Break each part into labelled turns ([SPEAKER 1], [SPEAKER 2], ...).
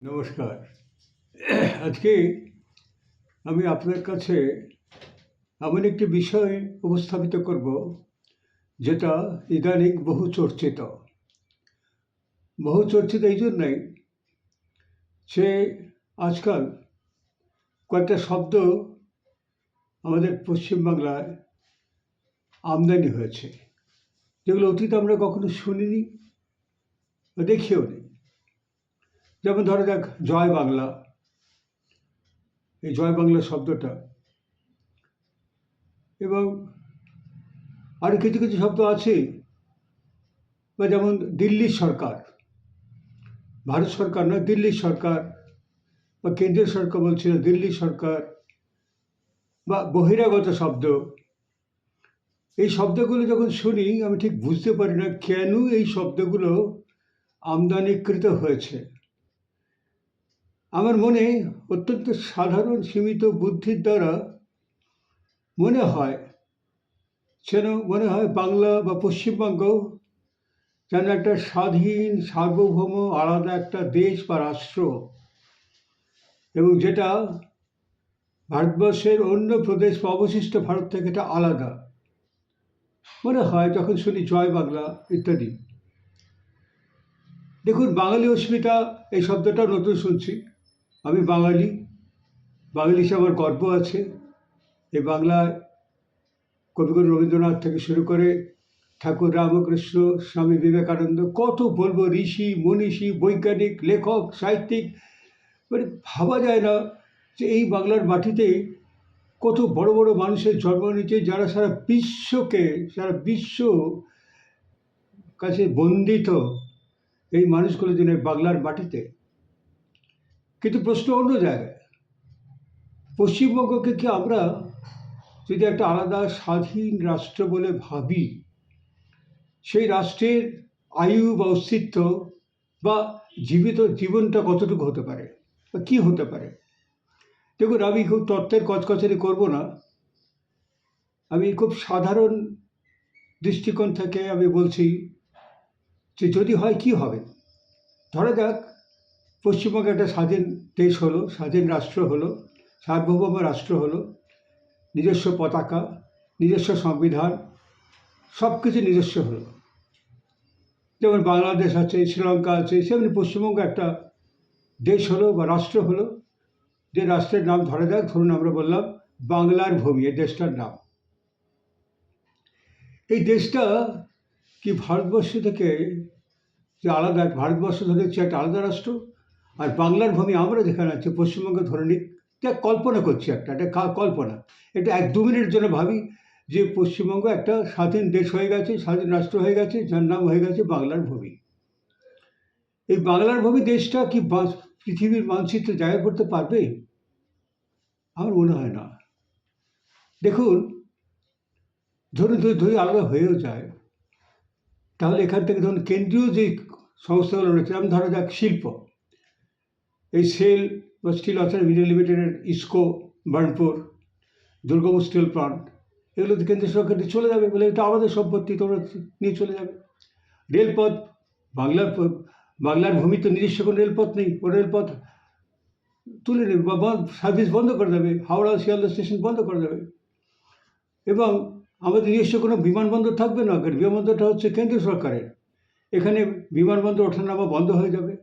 [SPEAKER 1] নমস্কার। আজকে আমি আপনার কাছে এমন একটি বিষয় উপস্থাপিত করব, যেটা ইদানিং বহু চর্চিত। বহু চর্চিত এই জন্যই যে আজকাল কয়েকটা শব্দ আমাদের পশ্চিমবাংলায় আমদানি হয়েছে, যেগুলো অতীতে আমরা কখনো শুনিনি বা দেখিও নি। যেমন ধরা যাক জয় বাংলা। এই জয় বাংলা শব্দটা, এবং আরও কিছু কিছু শব্দ আছে, বা যেমন দিল্লির সরকার, ভারত সরকার নয়, দিল্লির সরকার, বা কেন্দ্রীয় সরকার বলছিল দিল্লি সরকার, বা বহিরাগত শব্দ। এই শব্দগুলো যখন শুনি আমি ঠিক বুঝতে পারি না কেন এই শব্দগুলো আমদানিকৃত হয়েছে। আমার মনে অত্যন্ত সাধারণ সীমিত বুদ্ধির দ্বারা মনে হয় বাংলা বা পশ্চিমবঙ্গ যেন একটা স্বাধীন সার্বভৌম আলাদা একটা দেশ বা রাষ্ট্র, এবং যেটা ভারতবর্ষের অন্য প্রদেশ বা অবশিষ্ট ভারত থেকে এটা আলাদা মনে হয় যখন শুনি জয় বাংলা ইত্যাদি। দেখুন, বাঙালি অস্মিতা এই শব্দটা নতুন শুনছি। আমি বাঙালি হিসেবে আমার গর্ব আছে। এই বাংলায় কবিগুরু রবীন্দ্রনাথ থেকে শুরু করে ঠাকুর রামকৃষ্ণ, স্বামী বিবেকানন্দ, কত বলবো, ঋষি মনীষী, বৈজ্ঞানিক, লেখক, সাহিত্যিক, মানে ভাবা যায় না যে এই বাংলার মাটিতে কত বড় বড় মানুষের জন্ম নিয়েছে, যারা সারা বিশ্ব কাছে বন্দিত এই মানুষগুলো যেন বাংলার মাটিতে। কিন্তু প্রশ্ন অন্য জায়গায়, পশ্চিমবঙ্গকে কি আমরা যদি একটা আলাদা স্বাধীন রাষ্ট্র বলে ভাবি, সেই রাষ্ট্রের আয়ু বা অস্তিত্ব বা জীবনটা কতটুকু হতে পারে বা কী হতে পারে? দেখুন, আমি খুব তত্ত্বের কচকচারি করব না। আমি খুব সাধারণ দৃষ্টিকোণ থেকে আমি বলছি যে যদি হয় কি হবে। ধরা যাক পশ্চিমবঙ্গ একটা স্বাধীন দেশ হলো, স্বাধীন রাষ্ট্র হলো, সার্বভৌম রাষ্ট্র হলো, নিজস্ব পতাকা, নিজস্ব সংবিধান, সব কিছু নিজস্ব হলো। যেমন বাংলাদেশ আছে, শ্রীলঙ্কা আছে, সেমনি পশ্চিমবঙ্গ একটা দেশ হলো বা রাষ্ট্র হলো, যে রাষ্ট্রের নাম ধরুন আমরা বললাম বাংলার ভূমি, এই দেশটার নাম। এই দেশটা কি ভারতবর্ষ থেকে যে আলাদা, ভারতবর্ষ ধরে হচ্ছে একটা আলাদা রাষ্ট্র, আর বাংলার ভূমি আমরা যেখানে আছি পশ্চিমবঙ্গ ধরে নিক, এটা কল্পনা করছি, এটা কল্পনা, এটা 1-2 মিনিটের জন্য ভাবি যে পশ্চিমবঙ্গ একটা স্বাধীন দেশ হয়ে গেছে, স্বাধীন রাষ্ট্র হয়ে গেছে, যার নাম হয়ে গেছে বাংলার ভূমি। এই বাংলার ভূমি দেশটা কি পৃথিবীর মানচিত্রে জায়গা করতে পারবে? আমার মনে হয় না। দেখুন, ধরুন আলাদা হয়েও যায়, তাহলে এখান থেকে ধরুন কেন্দ্রীয় যে সংস্থাগুলো রয়েছে, যেমন ধরা যাক শিল্প, এই সেল বা স্টিল অথরিটি ইন্ডিয়া লিমিটেডের ইস্কো বার্নপুর, দুর্গাপুর স্টিল প্লান্ট, এগুলো তো কেন্দ্রীয় সরকার চলে যাবে, বলে এটা আমাদের সম্পত্তি, তোমরা নিয়ে চলে যাবে। রেলপথ, বাংলার ভূমি তো নিজস্ব কোনো রেলপথ নেই, ও রেলপথ তুলে নেবে বা সার্ভিস বন্ধ করে দেবে, হাওড়া শিয়ালদা স্টেশন বন্ধ করে দেবে। এবং আমাদের নিজস্ব কোনো বিমানবন্দর থাকবে না, কারণ বিমানবন্দরটা হচ্ছে কেন্দ্রীয় সরকারের। এখানে বিমানবন্দর ওঠানামা বন্ধ হয়ে যাবে।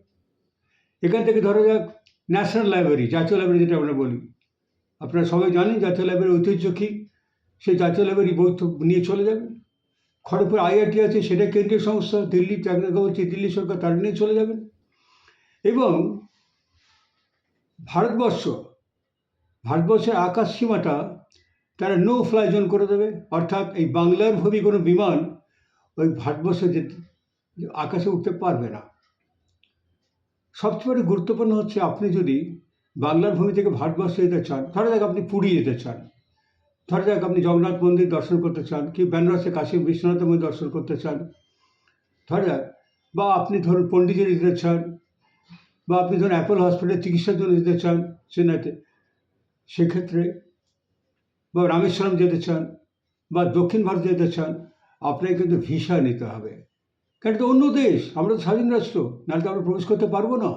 [SPEAKER 1] এখান থেকে ধরা যাক ন্যাশনাল লাইব্রেরি, জাতীয় লাইব্রেরি যেটা আমরা বলি, আপনারা সবাই জানেন জাতীয় লাইব্রেরির ঐতিহ্য কী। সেই জাতীয় লাইব্রেরি বই নিয়ে চলে যাবে। খড়গপুর আইআইটি আছে, সেটা কেন্দ্রীয় সংস্থা, দিল্লি, বলছি দিল্লি সরকার, তারা নিয়ে চলে যাবেন। এবং ভারতবর্ষের আকাশ সীমাটা তারা নো ফ্লাই জোন করে দেবে, অর্থাৎ এই বাংলার ভূমি কোনো বিমান ওই ভারতবর্ষে আকাশে উঠতে পারবে না। সবচেয়ে গুরুত্বপূর্ণ হচ্ছে, আপনি যদি বাংলার ভূমি থেকে ভারতবর্ষে যেতে চান, ধরা যাক আপনি পুরী যেতে চান, ধরা যাক আপনি জগন্নাথ মন্দির দর্শন করতে চান, কি বেনারসে কাশী বিশ্বনাথ মন্দির দর্শন করতে চান, ধরা যাক, বা আপনি ধরুন পন্ডিচেরি যেতে চান, বা আপনি ধরুন অ্যাপোলো হসপিটালে চিকিৎসার জন্য যেতে চান চেন্নাইতে, সেক্ষেত্রে, বা রামেশ্বরম যেতে চান, বা দক্ষিণ ভারত যেতে চান, আপনাকে কিন্তু ভিসা নিতে হবে। কারণ এটা অন্য দেশ, আমরা তো স্বাধীন রাষ্ট্র, নাহলে তো আমরা প্রবেশ করতে পারবো না।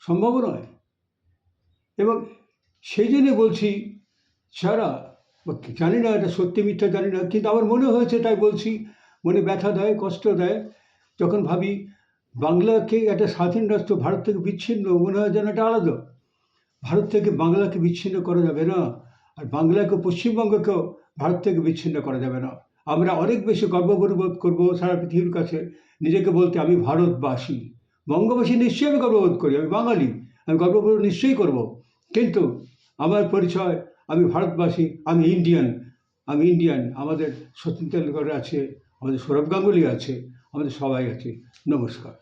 [SPEAKER 1] সম্ভবও নয়। এবং সেই জন্য বলছি, যারা জানি না এটা সত্যি মিথ্যা জানি না, কিন্তু আমার মনে হয়েছে তাই বলছি, মনে ব্যথা দেয়, কষ্ট দেয় যখন ভাবি বাংলাকে একটা স্বাধীন রাষ্ট্র ভারত থেকে বিচ্ছিন্ন মনে হয় যেন এটা আলাদা। ভারত থেকে বাংলাকে বিচ্ছিন্ন করা যাবে না, আর বাংলাকে পশ্চিমবঙ্গকেও ভারত থেকে বিচ্ছিন্ন করা যাবে না। আমরা অনেক বেশি গর্ববোধ করবো সারা পৃথিবীর কাছে নিজেকে বলতে, আমি ভারতবাসী। বঙ্গবাসী নিশ্চয়ই আমি গর্ববোধ করি, আমি বাঙালি, আমি গর্ববোধ নিশ্চয়ই করব। কিন্তু আমার পরিচয়, আমি ভারতবাসী, আমি ইন্ডিয়ান। আমি ইন্ডিয়ান। আমাদের সচিন তেন্ডুলকর আছে, আমাদের সৌরভ গাঙ্গুলি আছে, আমাদের সবাই আছে। নমস্কার।